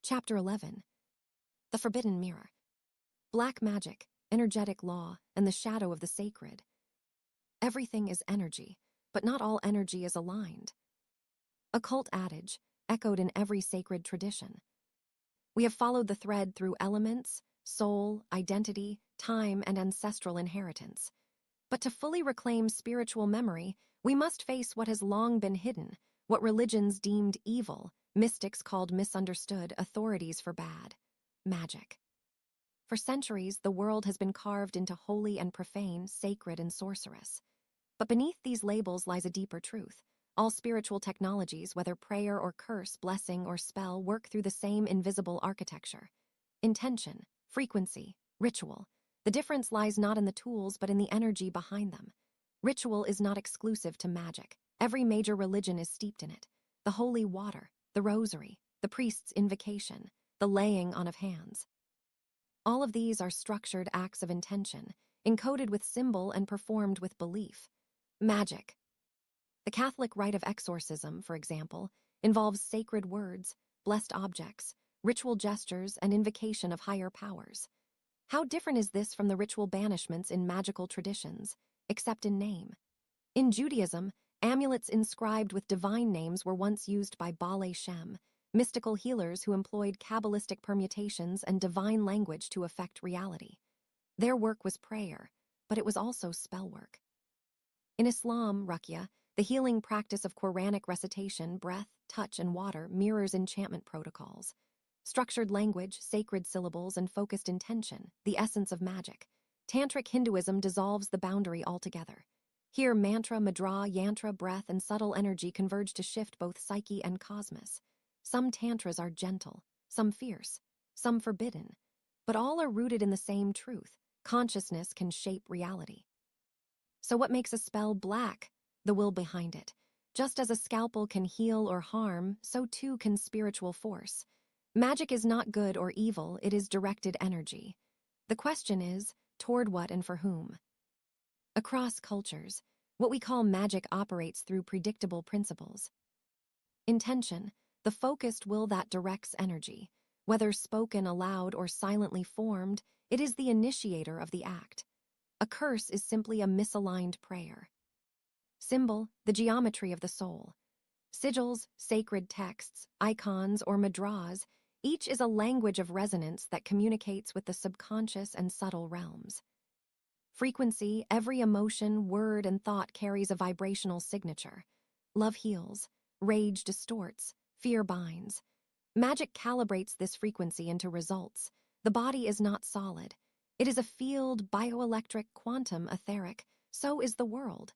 Chapter 11. The Forbidden Mirror. Black magic, energetic law, and the shadow of the sacred. Everything is energy, but not all energy is aligned. Occult adage, echoed in every sacred tradition. We have followed the thread through elements, soul, identity, time, and ancestral inheritance. But to fully reclaim spiritual memory, we must face what has long been hidden, what religions deemed evil, mystics called misunderstood, authorities for bad: magic. For centuries, the world has been carved into holy and profane, sacred and sorcerous. But beneath these labels lies a deeper truth. All spiritual technologies, whether prayer or curse, blessing or spell, work through the same invisible architecture. Intention, frequency, ritual. The difference lies not in the tools, but in the energy behind them. Ritual is not exclusive to magic. Every major religion is steeped in it. The holy water, the rosary, the priest's invocation, the laying on of hands. All of these are structured acts of intention, encoded with symbol and performed with belief. Magic. The Catholic rite of exorcism, for example, involves sacred words, blessed objects, ritual gestures, and invocation of higher powers. How different is this from the ritual banishments in magical traditions, except in name? In Judaism, amulets inscribed with divine names were once used by Baal Shem, mystical healers who employed Kabbalistic permutations and divine language to affect reality. Their work was prayer, but it was also spellwork. In Islam, ruqya, the healing practice of Quranic recitation, breath, touch, and water, mirrors enchantment protocols. Structured language, sacred syllables, and focused intention, the essence of magic. Tantric Hinduism dissolves the boundary altogether. Here, mantra, mudra, yantra, breath, and subtle energy converge to shift both psyche and cosmos. Some tantras are gentle, some fierce, some forbidden, but all are rooted in the same truth: consciousness can shape reality. So what makes a spell black? The will behind it. Just as a scalpel can heal or harm, so too can spiritual force. Magic is not good or evil, it is directed energy. The question is, toward what and for whom? Across cultures, what we call magic operates through predictable principles. Intention, the focused will that directs energy. Whether spoken aloud or silently formed, it is the initiator of the act. A curse is simply a misaligned prayer. Symbol, the geometry of the soul. Sigils, sacred texts, icons, or mudras, each is a language of resonance that communicates with the subconscious and subtle realms. Frequency, every emotion, word, and thought carries a vibrational signature. Love heals, rage distorts, fear binds. Magic calibrates this frequency into results. The body is not solid. It is a field, bioelectric, quantum, etheric. So is the world.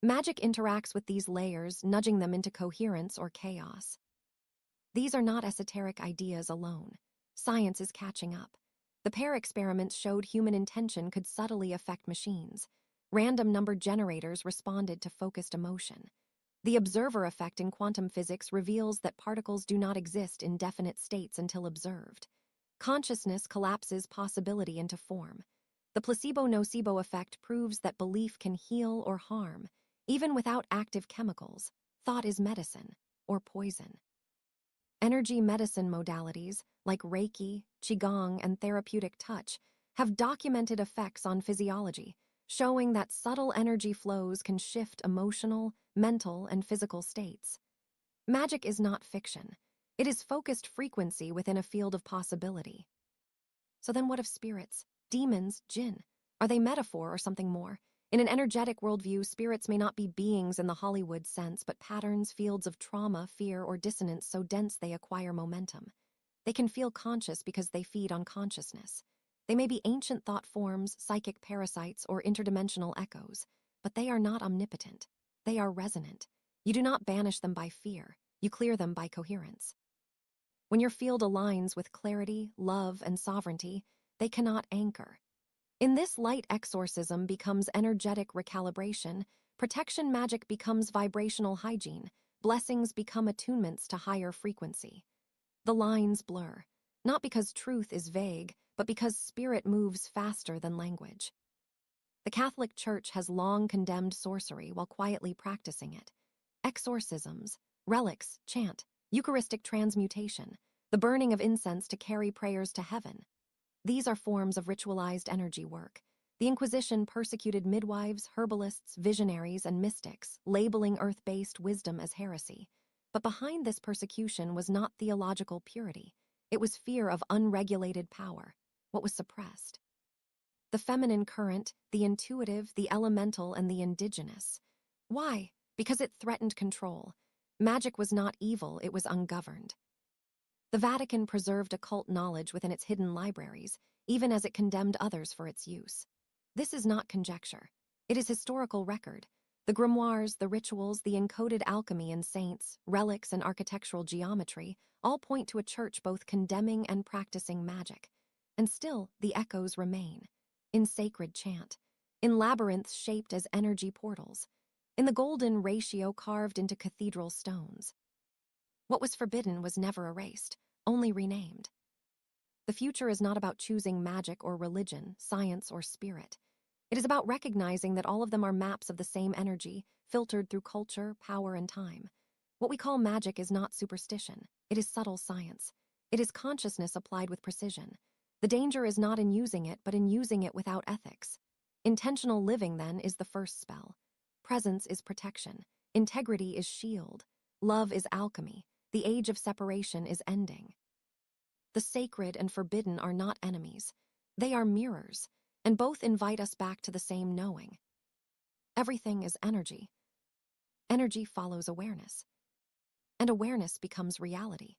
Magic interacts with these layers, nudging them into coherence or chaos. These are not esoteric ideas alone. Science is catching up. The pair experiments showed human intention could subtly affect machines. Random number generators responded to focused emotion. The observer effect in quantum physics reveals that particles do not exist in definite states until observed. Consciousness collapses possibility into form. The placebo-nocebo effect proves that belief can heal or harm, even without active chemicals. Thought is medicine, or poison. Energy medicine modalities, like Reiki, Qigong, and therapeutic touch, have documented effects on physiology, showing that subtle energy flows can shift emotional, mental, and physical states. Magic is not fiction. It is focused frequency within a field of possibility. So then what of spirits, demons, jinn? Are they metaphor or something more? In an energetic worldview, spirits may not be beings in the Hollywood sense, but patterns, fields of trauma, fear, or dissonance so dense they acquire momentum. They can feel conscious because they feed on consciousness. They may be ancient thought forms, psychic parasites, or interdimensional echoes, but they are not omnipotent. They are resonant. You do not banish them by fear. You clear them by coherence. When your field aligns with clarity, love, and sovereignty, they cannot anchor. In this light, exorcism becomes energetic recalibration, protection magic becomes vibrational hygiene, blessings become attunements to higher frequency. The lines blur, not because truth is vague, but because spirit moves faster than language. The Catholic Church has long condemned sorcery while quietly practicing it. Exorcisms, relics, chant, Eucharistic transmutation, the burning of incense to carry prayers to heaven. These are forms of ritualized energy work. The Inquisition persecuted midwives, herbalists, visionaries, and mystics, labeling earth-based wisdom as heresy. But behind this persecution was not theological purity. It was fear of unregulated power, what was suppressed. The feminine current, the intuitive, the elemental, and the indigenous. Why? Because it threatened control. Magic was not evil, it was ungoverned. The Vatican preserved occult knowledge within its hidden libraries, even as it condemned others for its use. This is not conjecture. It is historical record. The grimoires, the rituals, the encoded alchemy in saints, relics, and architectural geometry all point to a church both condemning and practicing magic. And still, the echoes remain. In sacred chant, in labyrinths shaped as energy portals, in the golden ratio carved into cathedral stones. What was forbidden was never erased, only renamed. The future is not about choosing magic or religion, science or spirit. It is about recognizing that all of them are maps of the same energy, filtered through culture, power, and time. What we call magic is not superstition. It is subtle science. It is consciousness applied with precision. The danger is not in using it, but in using it without ethics. Intentional living, then, is the first spell. Presence is protection. Integrity is shield. Love is alchemy. The age of separation is ending. The sacred and forbidden are not enemies. They are mirrors, and both invite us back to the same knowing. Everything is energy. Energy follows awareness, and awareness becomes reality.